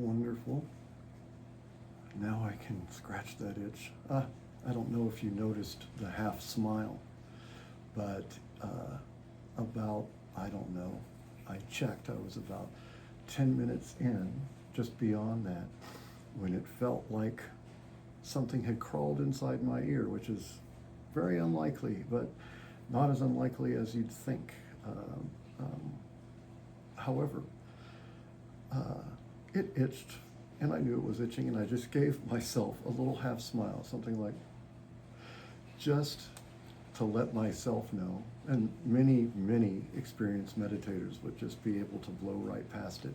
Wonderful. Now I can scratch that itch. I don't know if you noticed the half smile, but about, I don't know, I checked, I was about 10 minutes in, just beyond that, when it felt like something had crawled inside my ear, which is very unlikely, but not as unlikely as you'd think. However, it itched, and I knew it was itching, and I just gave myself a little half smile, something like, just to let myself know. And many experienced meditators would just be able to blow right past it.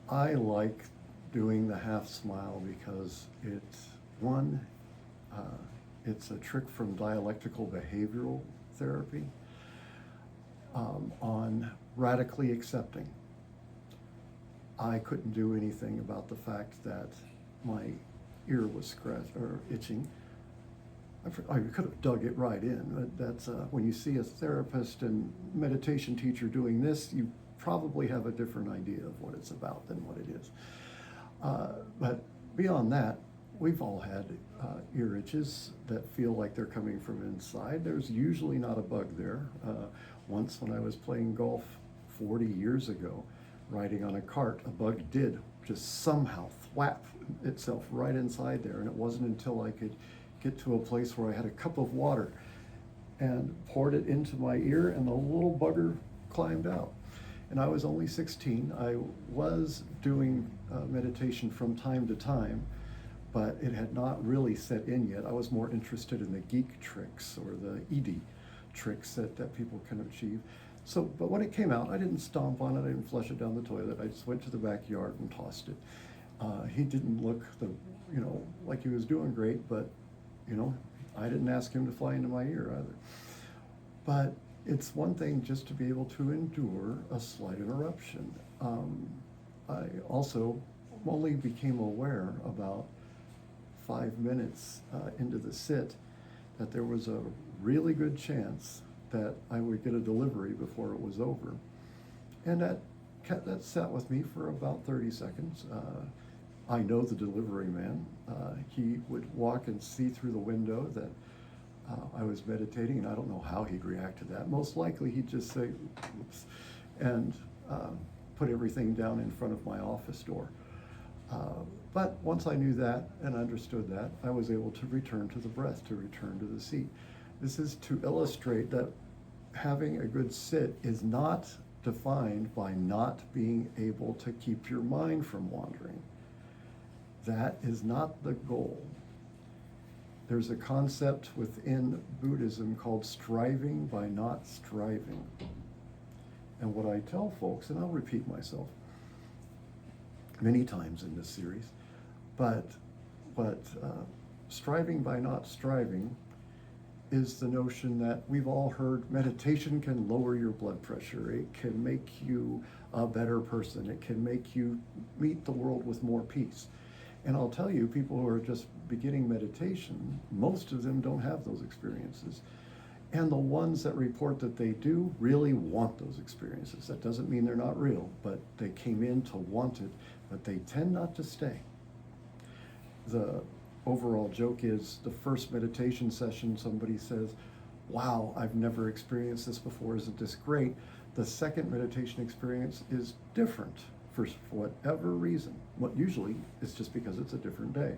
I like doing the half smile because it's a trick from dialectical behavioral therapy on radically accepting. I couldn't do anything about the fact that my ear was scratched or itching. I could have dug it right in, but that's when you see a therapist and meditation teacher doing this, you probably have a different idea of what it's about than what it is. But beyond that, we've all had ear itches that feel like they're coming from inside. There's usually not a bug there. Once when I was playing golf 40 years ago, riding on a cart, a bug did just somehow thwap itself right inside there, and it wasn't until I could get to a place where I had a cup of water and poured it into my ear, and the little bugger climbed out. And I was only 16. I was doing meditation from time to time, but it had not really set in yet. I was more interested in the geek tricks or the ED tricks that people can achieve. So, but when it came out, I didn't stomp on it, I didn't flush it down the toilet, I just went to the backyard and tossed it. He didn't look like he was doing great, but I didn't ask him to fly into my ear either. But it's one thing just to be able to endure a slight interruption. I also only became aware about 5 minutes into the sit that there was a really good chance that I would get a delivery before it was over. And that sat with me for about 30 seconds. I know the delivery man. He would walk and see through the window that I was meditating, and I don't know how he'd react to that. Most likely he'd just say, oops, and put everything down in front of my office door. But once I knew that and understood that, I was able to return to the breath, to return to the seat. This is to illustrate that having a good sit is not defined by not being able to keep your mind from wandering. That is not the goal. There's a concept within Buddhism called striving by not striving. And what I tell folks, and I'll repeat myself many times in this series, but striving by not striving is the notion that we've all heard meditation can lower your blood pressure. It can make you a better person. It can make you meet the world with more peace. And I'll tell you, people who are just beginning meditation, most of them don't have those experiences. And the ones that report that they do really want those experiences. That doesn't mean they're not real, but they came in to want it, but they tend not to stay. The overall joke is the first meditation session, somebody says, wow, I've never experienced this before, isn't this great? The second meditation experience is different for whatever reason. What usually is just because it's a different day.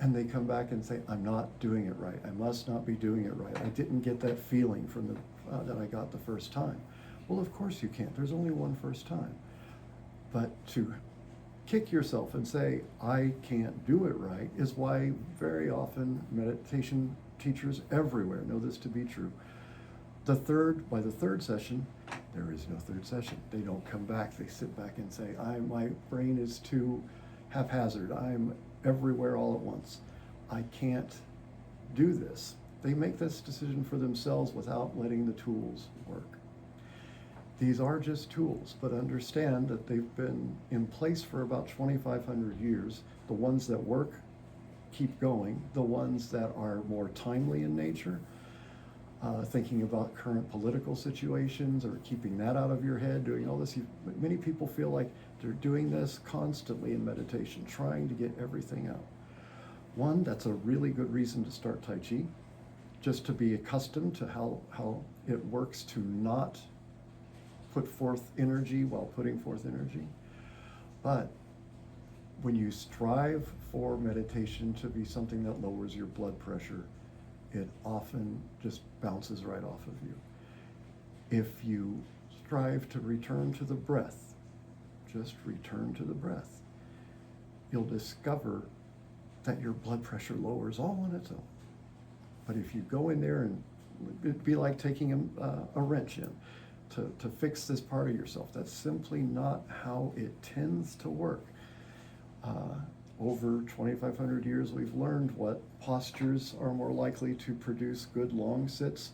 And they come back and say, I'm not doing it right. I must not be doing it right. I didn't get that feeling from that I got the first time. Well, of course you can't. There's only one first time. But to kick yourself and say, I can't do it right, is why very often meditation teachers everywhere know this to be true. By the third session, there is no third session. They don't come back. They sit back and say, my brain is too haphazard. I'm everywhere all at once. I can't do this. They make this decision for themselves without letting the tools work. These are just tools, but understand that they've been in place for about 2,500 years. The ones that work keep going. The ones that are more timely in nature thinking about current political situations or keeping that out of your head, doing all this. Many people feel like they're doing this constantly in meditation, trying to get everything out. One, that's a really good reason to start Tai Chi, just to be accustomed to how it works to not put forth energy while putting forth energy. But when you strive for meditation to be something that lowers your blood pressure, it often just bounces right off of you. If you strive to return to the breath, just return to the breath, you'll discover that your blood pressure lowers all on its own. But if you go in there and it'd be like taking a wrench in to fix this part of yourself, that's simply not how it tends to work. Over 2,500 years, we've learned what postures are more likely to produce good long sits.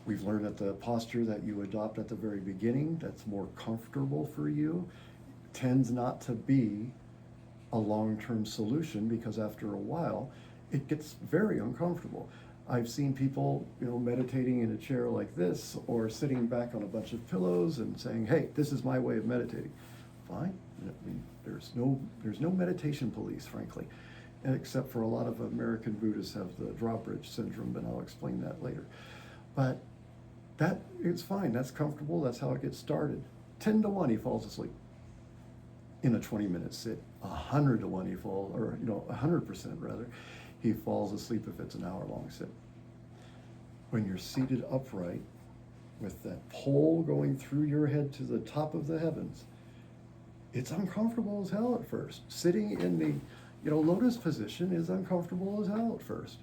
We've learned that the posture that you adopt at the very beginning, that's more comfortable for you, tends not to be a long-term solution, because after a while, it gets very uncomfortable. I've seen people, meditating in a chair like this, or sitting back on a bunch of pillows and saying, "Hey, this is my way of meditating." Fine. I mean, there's no meditation police, frankly, except for a lot of American Buddhists have the drawbridge syndrome, and I'll explain that later. But that is fine. That's comfortable. That's how it gets started. 10 to 1, he falls asleep in a 20-minute sit. 100 to 1, 100% rather, he falls asleep if it's an hour-long sit. When you're seated upright with that pole going through your head to the top of the heavens, it's uncomfortable as hell at first. Sitting in the lotus position is uncomfortable as hell at first.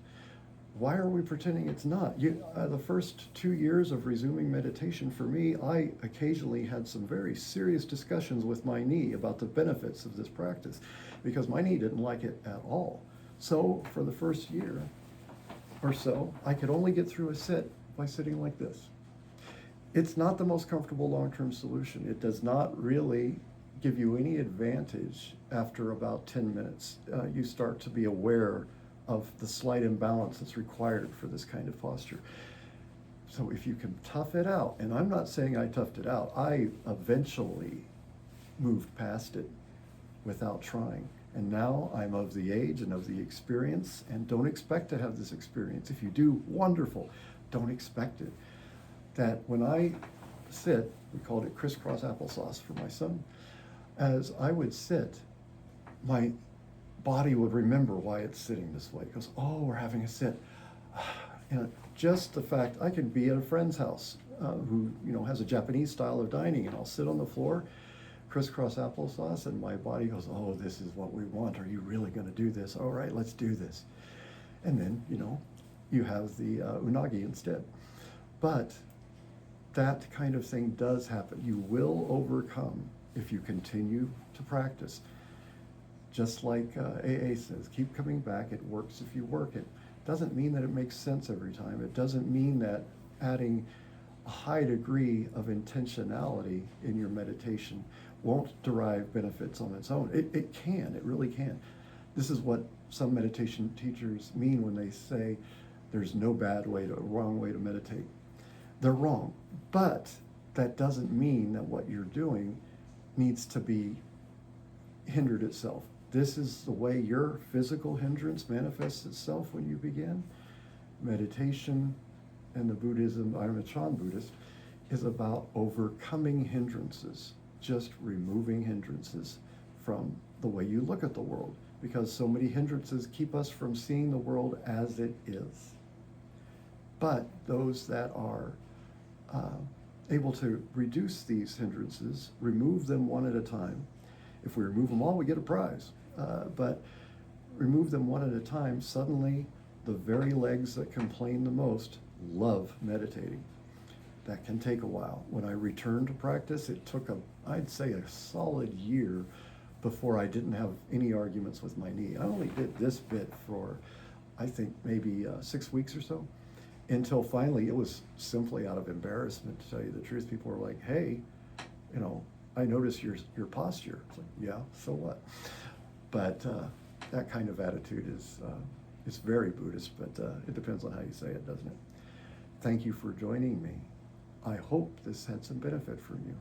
Why are we pretending it's not? The first 2 years of resuming meditation for me, I occasionally had some very serious discussions with my knee about the benefits of this practice, because my knee didn't like it at all. So for the first year or so, I could only get through a sit by sitting like this. It's not the most comfortable long-term solution. It does not really give you any advantage after about 10 minutes. You start to be aware of the slight imbalance that's required for this kind of posture. So if you can tough it out, and I'm not saying I toughed it out, I eventually moved past it without trying. And now I'm of the age and of the experience, and don't expect to have this experience. If you do, wonderful. Don't expect it. That when I sit, we called it crisscross applesauce for my son, as I would sit, my body would remember why it's sitting this way. It goes, "Oh, we're having a sit." And just the fact I can be at a friend's house who has a Japanese style of dining, and I'll sit on the floor, crisscross applesauce, and my body goes, "Oh, this is what we want. Are you really going to do this? All right, let's do this." And then you have the unagi instead. But that kind of thing does happen. You will overcome if you continue to practice. Just like AA says, keep coming back. It works if you work it. Doesn't mean that it makes sense every time. It doesn't mean that adding a high degree of intentionality in your meditation won't derive benefits on its own. It can, it really can. This is what some meditation teachers mean when they say there's no wrong way to meditate. They're wrong, but that doesn't mean that what you're doing needs to be hindered itself. This is the way your physical hindrance manifests itself when you begin. Meditation and the Buddhism, I'm a Chan Buddhist, is about overcoming hindrances, just removing hindrances from the way you look at the world, because so many hindrances keep us from seeing the world as it is. But those that are able to reduce these hindrances, remove them one at a time. If we remove them all, we get a prize. But remove them one at a time, suddenly the very legs that complain the most love meditating. That can take a while. When I returned to practice, it took I'd say a solid year before I didn't have any arguments with my knee. I only did this bit for, I think, maybe 6 weeks or so, until finally it was simply out of embarrassment, to tell you the truth. People were like, "Hey, I notice your posture." It's like, yeah, so what? But that kind of attitude is very Buddhist, but it depends on how you say it, doesn't it? thank you for joining me. I hope this had some benefit for you.